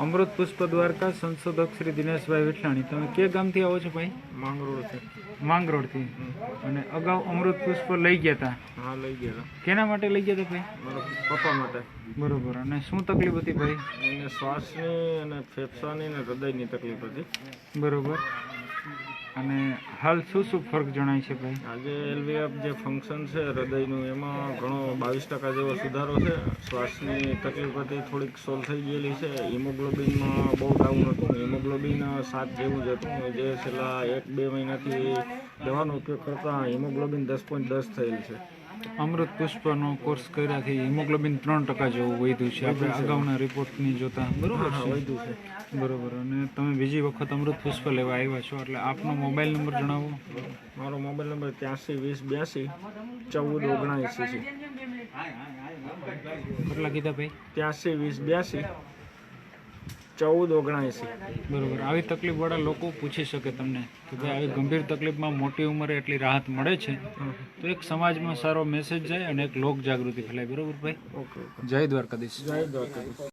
અમૃત પુષ્પ દ્વારકા સંશોધક શ્રી દિનેશભાઈ વિઠલાણી, તમે કે ગામથી આવો છો ભાઈ? માંગરોળથી. માંગરોળથી. અને અગાઉ અમૃત પુષ્પ લઈ ગયા હતા? હા, લઈ ગયા. કેના માટે લઈ ગયા હતા ભાઈ? મારા પપ્પા માટે. બરોબર. અને શું તકલીફ હતી ભાઈ? એને શ્વાસની અને ફેફસાની અને હૃદયની તકલીફ હતી. બરોબર. અને હાલ શું શું ફરક જણાય છે ભાઈ? આજે એલવીએફ જે ફંક્શન છે હૃદયનું, એમાં ઘણો 22% જેવો સુધારો છે. શ્વાસની તકલીફ હતી થોડીક સોલ્વ થઈ ગયેલી છે. હિમોગ્લોબિનમાં બહુ ડાઉન હતું. હિમોગ્લોબિન 7 જેવું જ હતું, જે છેલ્લા 1-2 મહિનાથી દવાનો ઉપયોગ કરતાં હિમોગ્લોબિન 10.10 થયેલ છે. અમૃત પુષ્પનો કોર્સ કર્યાથી હિમોગ્લોબિન 3% જેવું વધ્યું છે આપણે અગાઉના રિપોર્ટની જોતા, બરોબર છે? વધ્યું છે. બરોબર. અને તમે બીજી વખત અમૃત પુષ્પ લેવા આવ્યા છો, એટલે આપનો મોબાઈલ નંબર જણાવો. મારો મોબાઈલ નંબર 83 20 82 14 79 છે. કેટલા કીધા ભાઈ? 83 20 82 14 79. બરોબર. આવી તકલીફવાળા લોકો પૂછી શકે તમને કે ભાઈ આવી ગંભીર તકલીફમાં મોટી ઉંમરે એટલી રાહત મળે છે, તો એક સમાજમાં સારો મેસેજ જાય અને એક લોક જાગૃતિ ફેલાય, બરોબર ભાઈ? ઓકે. જય દ્વારકાધીશ. જય દ્વારકાધીશ.